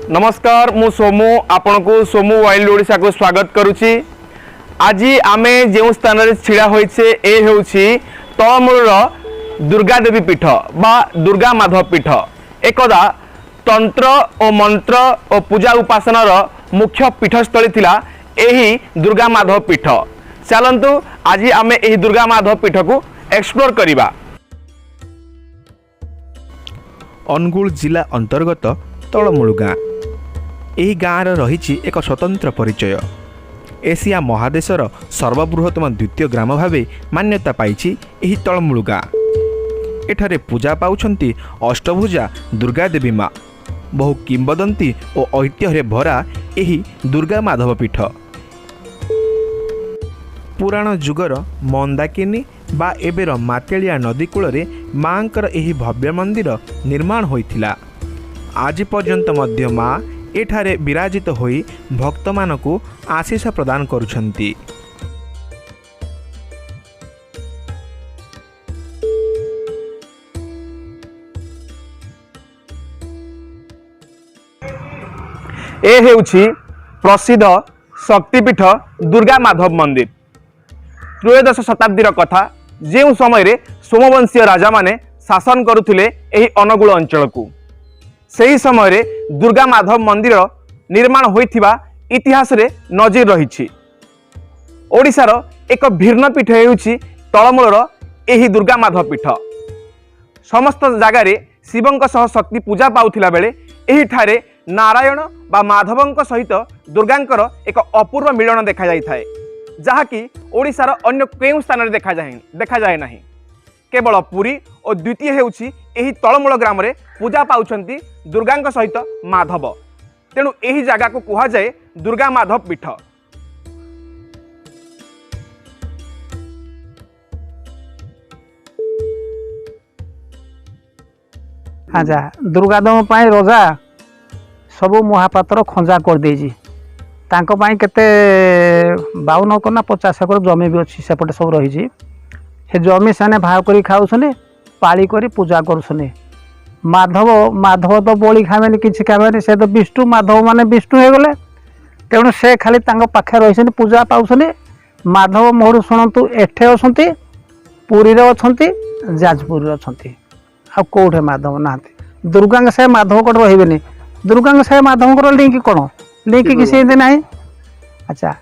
नमस्कार मु सोमू आपण को सोमू वाइल्ड ओडिशा को स्वागत करुच्ची। आज आमे जो स्थान रे छिड़ा होइछे ए हेउछि तळमूलर दुर्गा देवी पीठ बा दुर्गा माधव पीठ। एकदा तंत्र और मंत्र और पूजा उपासनार मुख्य पीठस्थली थिला एही दुर्गा माधव पीठ। चलंतु आज आमे एही दुर्गा माधव पीठ को एक्सप्लोर करिबा। अनुगुल जिला अंतर्गत तळमूल गाँ। यही गाँव रही एक स्वतंत्र परिचय। एशिया महादेशर सर्वबृहत्तम द्वितीय ग्राम भावे मान्यता पाई तळमूल गाँ। एठारे पूजा पाउछंती अष्टभुजा दुर्गा देवी माँ। बहु किंबदंती और ऐतिह्य भरा यही दुर्गा माधव पीठ पुराण जुगर मंदाकिनी बा एबेर मातेलिया नदी कूल माँकर यही भव्य मंदिर निर्माण होइथिला। आज पर्यंत मध्य माँ एठारे विराजित होई भक्त मानकु आशीष प्रदान करुछंती। ए हेउछि प्रसिद्ध शक्तिपीठ दुर्गा माधव मंदिर। त्रयोदश शताब्दीर कथा, जो समय रे सोमवंशीय राजा माने शासन करुथिले एही अनुगुल अंचल को। सही समय रे दुर्गा माधव मंदिर निर्माण होइथिबा इतिहास रे नजीर रहिछि। ओडिशार एक भिन्न पीठ हेउछि तळमूलर एही दुर्गा माधव पीठ। समस्त जगार शिवंक सह शक्ति पूजा पाउथिला बेले एही ठारे नारायण बा माधवंक सहित दुर्गांकर एक अपूर्व मिलन देखा जाई थाए, जहाँकि ओडिशार अन्य केउ स्थान रे देखा जाए नहीं। केवल पुरी और द्वितीय हेउछि एही तळमूल ग्राम रे पूजा पाउछंती दुर्गांक सहित माधव। तेणु एही जगह को कहा जाए दुर्गा माधव पीठ। अच्छा, दुर्गादम पाई रजा सबू महापात्र खंजा कर देजी। तांको पाई केते 52 को ना 50 एकर जमी भी अच्छी सेपटे सब रही। हे जमी सेने भाव करी खाऊसने, पाली करी पूजा करुसने। माधव माधव तो बोली खावेनि किछि खावेनि, से तो विष्णु माधव माने विष्णु हे गले। तेणु से खाली तांको पाखे रहिसनि पूजा पाउसने। माधव मोहरु शुणंतु एठे असंती, पुरी रे अछंती, जाजपुर रे अछंती, आ कोठे माधव नाहंती। दुर्गांग से माधव कोठ रहिबेनि। दुर्गांग से माधवंकर लिंक कोन, लिंक किसी नहीं। अच्छा,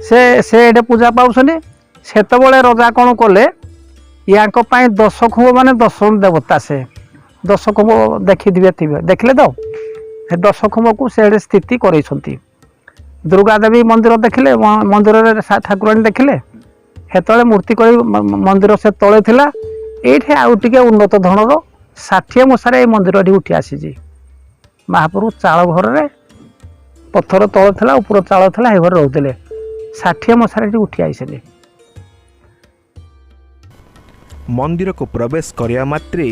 से एठे पूजा पाउसने। सेतबळे रजा कोन कले, यांको पाई 10 खुंब माने 10 देवता। से 10 खुंब देखिथिबे थिबे, देखले तो हे 10 खुंब को से स्थिति करैछंती। दुर्गा देवी मंदिर देखले, मंदिर रे ठाकुरानी देखले, हेतळे मूर्ति करी मंदिर से तळे थिला। एठे आउ टिके उन्नत धरणर 60 मसारे ए मंदिर डी उठी आसीजी। महाप्रभु चाळ घर रे पत्थर तळ थिला, ऊपर चाळ थिला, हे घर रहउतले। 60 मसारे डी उठी आइसले। मंदिर को प्रवेश करिया मात्रे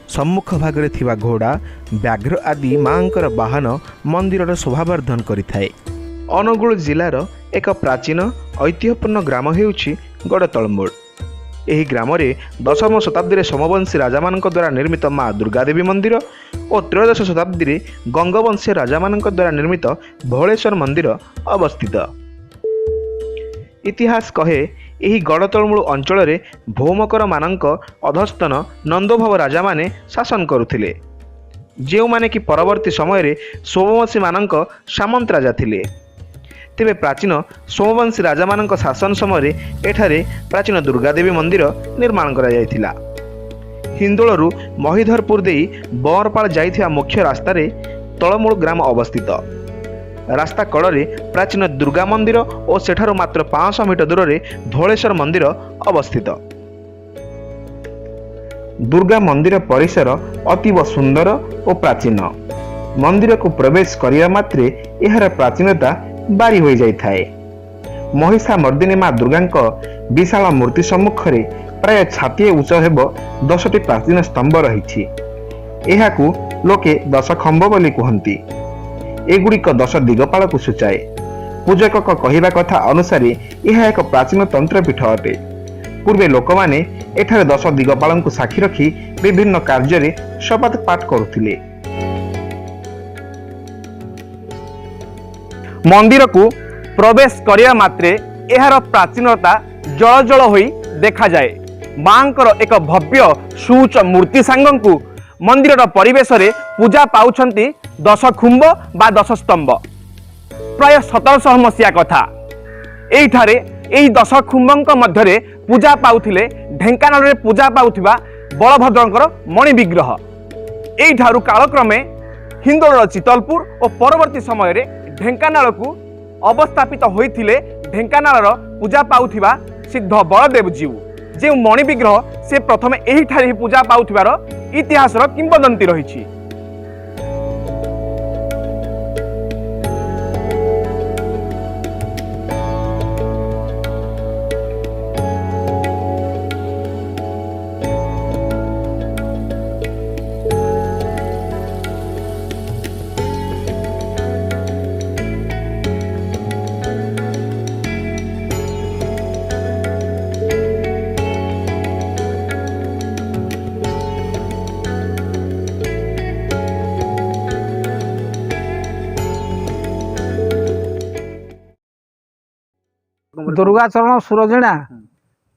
सम्मुख भागरे थिबा घोड़ा, व्याघ्र आदि मांकर वाहन मंदिरर शोभावर्धन करिथाए। अनुगुल जिलार एक प्राचीन ऐतिह्यपूर्ण ग्राम हेउछि गड़तळमूल। एही ग्राम रे 10वीं शताब्दी सोमवंशी राजा मानक द्वारा निर्मित माँ दुर्गा देवी मंदिर और त्रयोदश शताब्दी रे गंगवंशी राजा मानक द्वारा निर्मित भोलेश्वर मंदिर अवस्थित। इतिहास कहे एही गड़तळमूल अंचल रे भौमकर मानक अधस्तन नंदोभव राजा माने शासन करुथिले, जेउ माने कि परवर्ती समय रे सोमवंशी मानक सामंत राजा थिले। तेबे प्राचीन सोमवंशी राजा मानक शासन समय रे एठारे प्राचीन दुर्गा देवी मंदिर निर्माण करा जायथिला। हिंदोलरू महिधरपुर देई बरपाल जाइथिया मुख्य रास्ता रे तळमूल ग्राम अवस्थित। रास्ता कड़े प्राचीन दुर्गा मंदिर और सेठारु मात्र 500 मीटर दूर रे धोलेश्वर मंदिर अवस्थित। दुर्गा मंदिर परिसर अतीव सुंदर और प्राचीन। मंदिर को प्रवेश करिया मात्रे एहार प्राचीनता बारी हो जाए। महिषा मर्दिनी माँ दुर्गा विशाल मूर्ति सम्मुख रे प्राय छातीए उच्च हेब 10टी प्राचीन स्तंभ रही। एहाकू लोके 10 खंभ बोली कहती। एगुड़िक 10 दिगपाल को सूचाए। पूजक कहवा कथा अनुसार यह एक प्राचीन तंत्रपीठ अटे। पूर्वे लोक माने एठारे 10 दिगपाल को साक्षी रखी विभिन्न कार्य शपथ पाठ करुथिले। मंदिर को प्रवेश करिया मात्रे एहार प्राचीनता जल जल होई देखा जाए। मांकर एक भव्य सुउच्च मूर्ति सांगंकु मंदिर परिवेश रे पूजा पाउछंती 10 खुंब बा 10 स्तंभ। प्राय 1700 मसीहा कथा एठारे एही 10 खुंबंक मध्यरे पूजा पाउथिले ढेंकानाल रे पूजा पाउथिबा बलभद्रंकर मणि विग्रह। एठारु कालक्रमे हिंदोल चितलपुर और परवर्ती समय रे ढेंकानाल को अवस्थापित होइथिले ढेंकानाल पूजा पाउथिबा सिद्ध बलदेव जीव जे मणि विग्रह से प्रथमे एहिठारे पूजा पाउथिबार इतिहासर किंबदंती रहिछि। दुर्गाचरण सुरजिणा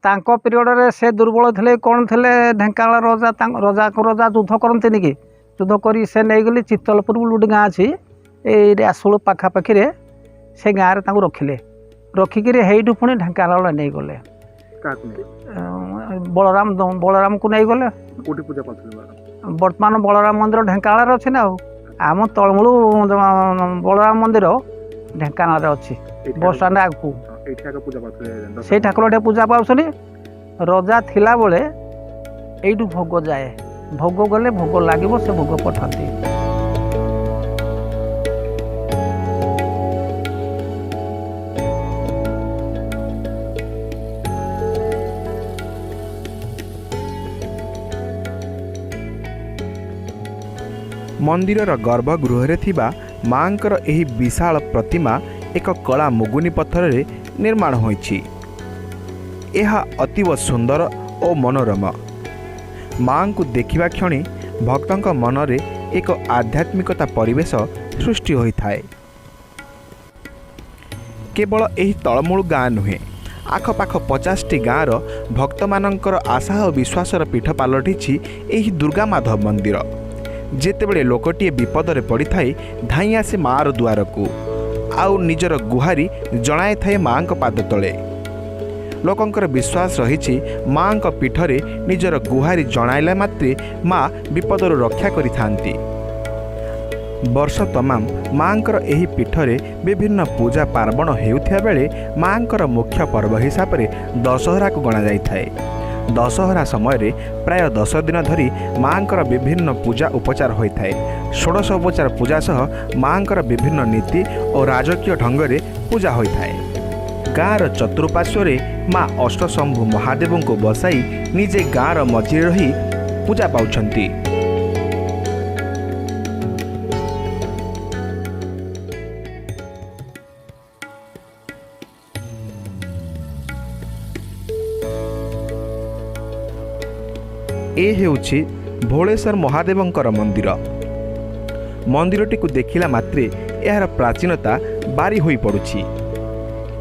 तांको पीरियड रे से दुर्बल थे कौन थे ढेंकानाल रजा रजा को रजा युद्ध करते कि युद्ध कर से नहीं गली चितलपुर गोटे गाँ अच्छी ये आसुल पाखापाखि से गाँव में रखिले रखिकी हेटू पुणी ढेंकानाल नहीं गले बलराम बलराम को नहीं गले बर्तमान बलराम मंदिर ढेंकानाल अच्छे ना आम तलमूल बलराम मंदिर ढेंकानाल अच्छी बस स्टाण्ड आगू से ठाकुर पूजा पाऊँ रजा थिला बेले यू भोग जाए भोग गले भोग लगे से भोग पठाती। मंदिरर गर्भगृह थिबा मांकर एही विशाल प्रतिमा एक कला मुगुनी पत्थर रे निर्माण होइछि। यह अतीव सुंदर और मनोरम मां को देखिबा क्षणी भक्तंक मनरे एक आध्यात्मिकता परिवेश सृष्टि होइथाए। केवल एही तळमूळ गाँ नुहे आखपाख 50टी गाँर भक्त मानकर आशा और विश्वासर पीठ पलटिछि एही दुर्गा माधव मंदिर। जेतेबेले लोकटीए विपदरे पड़िथाए धाई आसे मार दुआर को आउ निजर गुहारी जणाए थाए मां पाद तले। लोकंकर विश्वास रही मां पीठरे निजर गुहारी जणाइला मात्रे माँ विपदर रक्षा करिथांती। वर्ष तमाम मांकर एही पीठरे विभिन्न पूजा पार्वण हेउथिया बेले मांकर मुख्य पर्व हिसाब से दशहरा को गणा जाइथाए। दशहरा समय प्राय 10 दिन धरी मांकर विभिन्न पूजा उपचार होता है। षोडश उपचार पूजा सह मांकर विभिन्न नीति और राजकीय ढंगरे पूजा होता है। गाँर चतुर्पार्श्व माँ अष्टशंभु महादेव को बसाई निजे गाँर मझिरे रही पूजा पाउछंती। ए हेउछि भोलेश्वर महादेवंकर मंदिर। मंदिरटी को देखिला मात्रे यार प्राचीनता बारी होई पड़ुछि।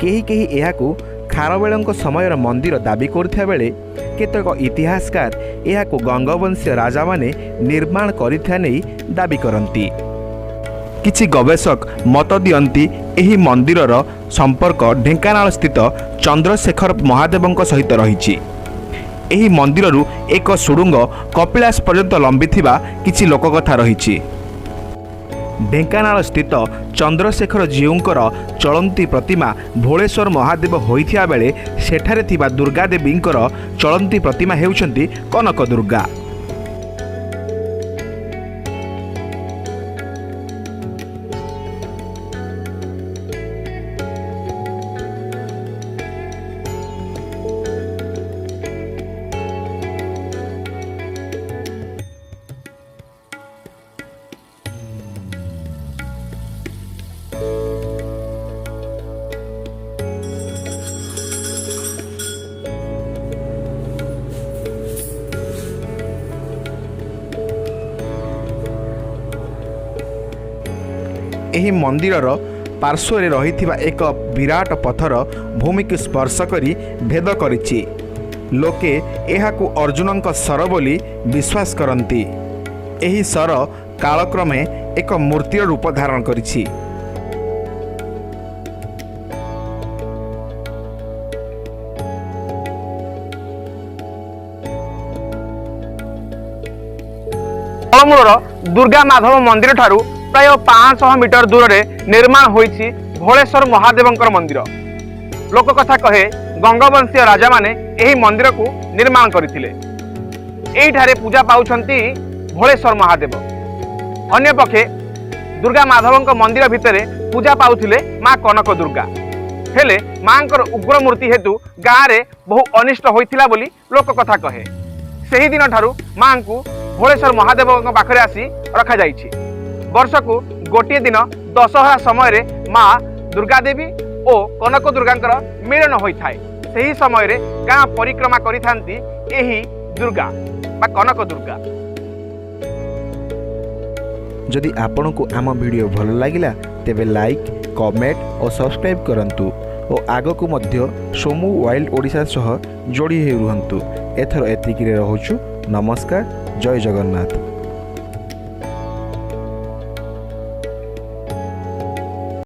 केही केही एहाकु खारवेलंक समयर मंदिर दाबी करथिया बेले केतक इतिहासकार एहाकु गंगवंशीय राजा माने निर्माण करिथिया नै दाबी करंती। किछि गवेषक मत दियंती एही मंदिरर संपर्क ढेंकानाल स्थित चंद्रशेखर महादेवंक सहित रहिछि। एही मंदिररू एक सुडुंग कपिलास पर्यंत लंबी थिबा किछि लोककथा रहिछि। ढेंकानाल स्थित चंद्रशेखर जीउंकर चलंती प्रतिमा भोलेश्वर महादेव होइथिया बेले सेठारे थिबा दुर्गा देवींकर चलंती प्रतिमा हेउछंती कनक दुर्गा। ଏହି ମନ୍ଦିରର पार्श्व रे रहिथिबा एक विराट पत्थर भूमि को स्पर्श करी भेद करिछि। लोके एहाकु अर्जुनक सर बोली विश्वास करती। एही सर कालक्रमे एक मूर्तिर रूप धारण करिछि। फलमूलर दुर्गा माधव मंदिर ठारू प्राय 500 मीटर दूर में निर्माण होइछि भोलेश्वर महादेवंकर मंदिर। लोक कथा कहे गंगवंशीय राजा माने एही मंदिर को निर्माण करथिले। एइठारे पूजा पाउछंती भोलेश्वर महादेव। अन्य पक्षे दुर्गा माधवंक मंदिर भितरे पूजा पाउथिले माँ कनक दुर्गा। हेले मांकर उग्र मूर्ति हेतु गाँव में बहु अनिष्ट होइथिला बोली लोक कथा कहे। सेही दिन ठारू माँ को भोलेश्वर महादेव पाखरे आसी रखा जाइछि। वर्ष को गोटे दिन दशहरा समय रे माँ दुर्गा देवी और कनक दुर्गांकर मिलन होइथाय। सेही समय रे गाँ परिक्रमा करिथांती एही दुर्गा बा कनक दुर्गा। जदि आपन को आम वीडियो भल लागिला तेबे लाइक कमेंट और सब्सक्राइब करंतु और आग को मध्य सोमू वाइल्ड ओडिशा सह जोड़ी हे रुहंतु। एथर एतिकी रे रहूछु। नमस्कार। जय जगन्नाथ।